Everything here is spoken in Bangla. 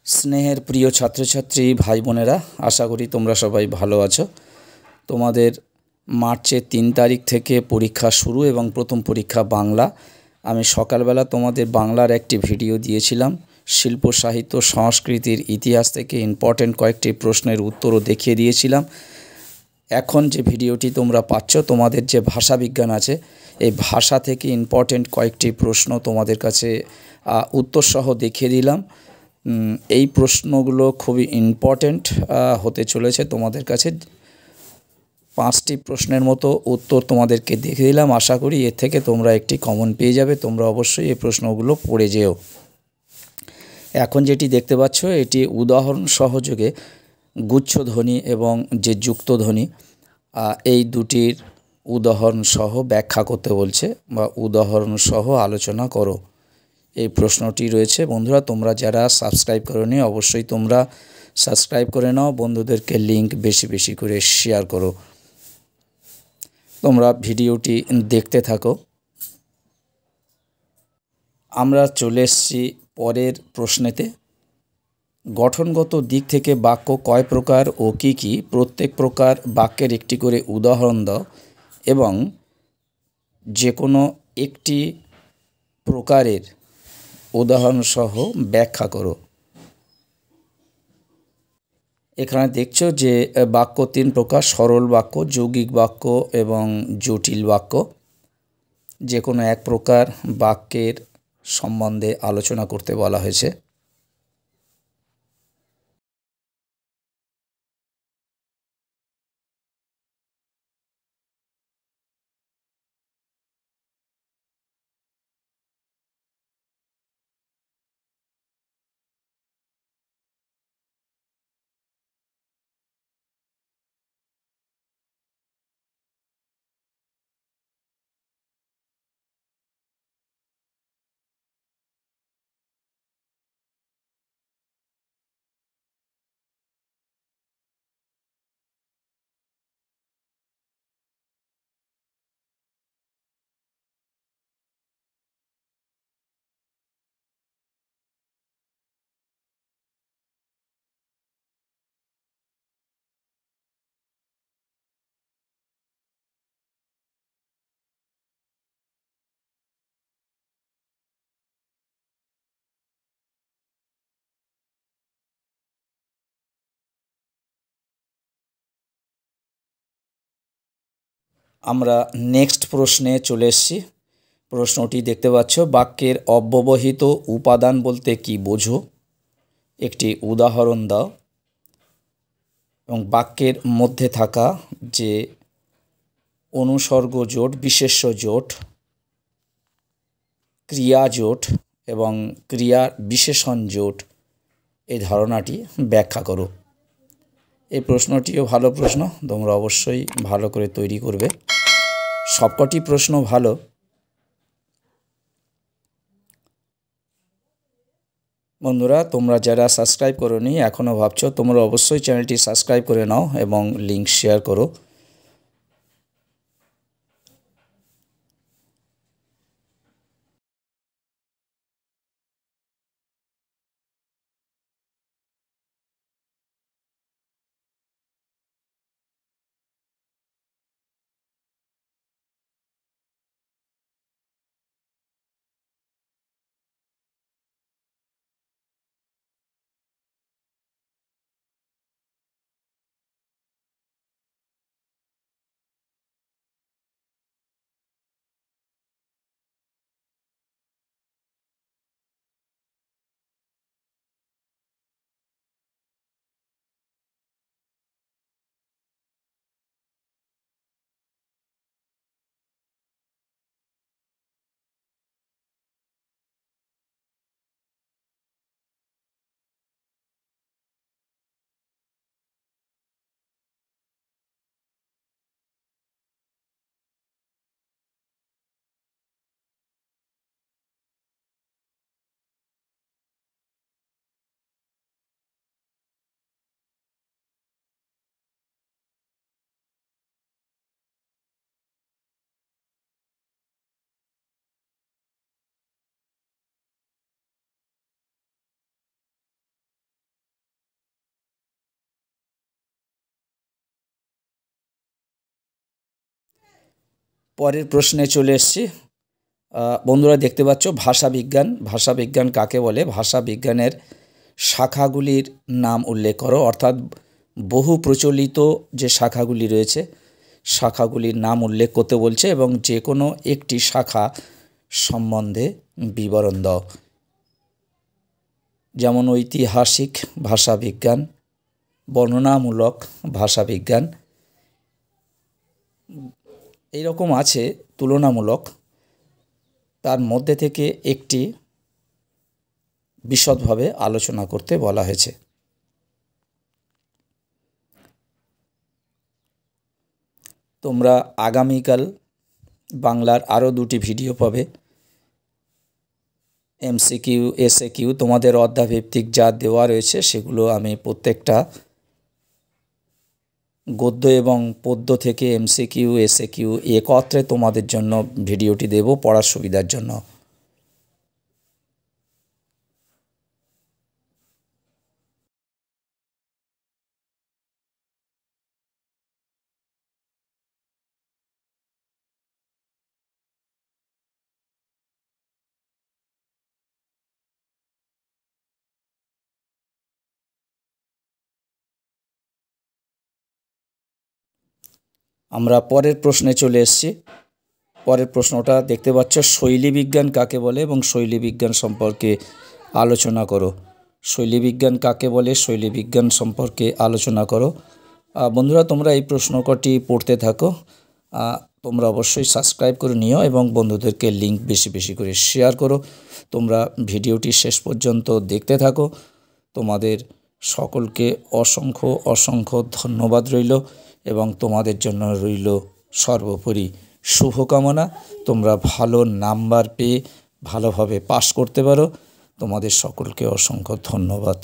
স্নেহের প্রিয় ছাত্রছাত্রী ভাই বোনেরা, আশা করি তোমরা সবাই ভালো আছো। তোমাদের মার্চের 3 তারিখ থেকে পরীক্ষা শুরু এবং প্রথম পরীক্ষা বাংলা। আমি সকালবেলা তোমাদের বাংলার একটি ভিডিও দিয়েছিলাম। শিল্প সাহিত্য সংস্কৃতির ইতিহাস থেকে ইম্পর্টেন্ট কয়েকটি প্রশ্নের উত্তরও দেখিয়ে দিয়েছিলাম। এখন যে ভিডিওটি তোমরা পাচ্ছ, তোমাদের যে ভাষা বিজ্ঞান আছে, এই ভাষা থেকে ইম্পর্টেন্ট কয়েকটি প্রশ্ন তোমাদের কাছে উত্তরসহ দেখিয়ে দিলাম। এই প্রশ্নগুলো খুবই ইম্পর্টেন্ট হতে চলেছে তোমাদের কাছে। 5টি প্রশ্নের মতো উত্তর তোমাদেরকে দেখিয়ে দিলাম। আশা করি এর থেকে তোমরা একটি কমন পেয়ে যাবে। তোমরা অবশ্যই এই প্রশ্নগুলো পড়ে যেও। এখন যেটি দেখতে পাচ্ছ, এটি উদাহরণ সহযোগে গুচ্ছধ্বনি এবং যে যুক্তধ্বনি, এই দুটির উদাহরণ সহ ব্যাখ্যা করতে বলছে বা উদাহরণ সহ আলোচনা করো। এই প্রশ্নটি রয়েছে। বন্ধুরা, তোমরা যারা সাবস্ক্রাইব করোনি, অবশ্যই তোমরা সাবস্ক্রাইব করে নাও। বন্ধুদেরকে লিঙ্ক বেশি বেশি করে শেয়ার করো। তোমরা ভিডিওটি দেখতে থাকো। আমরা চলে এসেছি পরের প্রশ্নেতে। গঠনগত দিক থেকে বাক্য কয় প্রকার ও কী কী? প্রত্যেক প্রকার বাক্যের একটি করে উদাহরণ দাও এবং যে কোনো একটি প্রকারের উদাহরণসহ ব্যাখ্যা করো। এখানে দেখছো যে বাক্য 3 প্রকার: সরল বাক্য, যৌগিক বাক্য এবং জটিল বাক্য। যে কোনো এক প্রকার বাক্যের সম্বন্ধে আলোচনা করতে বলা হয়েছে। আমরা নেক্সট প্রশ্নে চলে এসেছি। প্রশ্নটি দেখতে পাচ্ছ, বাক্যের অব্যবহৃত উপাদান বলতে কি বোঝো? একটি উদাহরণ দাও। এবং বাক্যের মধ্যে থাকা যে অনুসর্গ জোট, বিশেষ্য জোট, ক্রিয়া জোট এবং ক্রিয়ার বিশেষণ জোট, এই ধারণাটি ব্যাখ্যা করো। এই প্রশ্নটিও ভালো প্রশ্ন, তোমরা অবশ্যই ভালো করে তৈরি করবে। সবকটি প্রশ্ন ভালো। বন্ধুরা, তোমরা যারা সাবস্ক্রাইব করোনি, এখনও ভাবছো, তোমরা অবশ্যই চ্যানেলটি সাবস্ক্রাইব করে নাও এবং লিঙ্ক শেয়ার করো। পরের প্রশ্নে চলে এসেছি। বন্ধুরা দেখতে পাচ্ছ ভাষাবিজ্ঞান। ভাষাবিজ্ঞান কাকে বলে? ভাষাবিজ্ঞানের শাখাগুলির নাম উল্লেখ করো। অর্থাৎ বহু প্রচলিত যে শাখাগুলি রয়েছে শাখাগুলির নাম উল্লেখ করতে বলছে এবং যে কোনো একটি শাখা সম্বন্ধে বিবরণ দাও। যেমন ঐতিহাসিক ভাষাবিজ্ঞান, বর্ণনামূলক ভাষাবিজ্ঞান, এইরকম আছে তুলনামূলক। তার মধ্যে থেকে একটি বিশদভাবে আলোচনা করতে বলা হয়েছে। তোমরা আগামীকাল বাংলার আরও 2টি ভিডিও পাবে। MCQ SAQ তোমাদের অধ্যায়ভিত্তিক যা দেওয়া রয়েছে সেগুলো আমি প্রত্যেকটা গদ্য এবং পদ্য থেকে MCQ SAQ একত্রে তোমাদের জন্য ভিডিওটি দেব পড়ার সুবিধার জন্য। আমরা পরের প্রশ্নে চলে এসেছি। পরের প্রশ্নটা দেখতে পাচ্ছ, শৈলীবিজ্ঞান কাকে বলে এবং শৈলীবিজ্ঞান সম্পর্কে আলোচনা করো। শৈলীবিজ্ঞান কাকে বলে, শৈলীবিজ্ঞান সম্পর্কে আলোচনা করো। বন্ধুরা তোমরা এই প্রশ্ন কটি পড়তে থাকো। তোমরা অবশ্যই সাবস্ক্রাইব করে নিও এবং বন্ধুদেরকে লিঙ্ক বেশি বেশি করে শেয়ার করো। তোমরা ভিডিওটি শেষ পর্যন্ত দেখতে থাকো। তোমাদের সকলকে অসংখ্য অসংখ্য ধন্যবাদ রইল এবং তোমাদের জন্য রইল সর্বোপরি শুভকামনা। তোমরা ভালো নাম্বার পেয়ে ভালোভাবে পাস করতে পারো। তোমাদের সকলকে অসংখ্য ধন্যবাদ।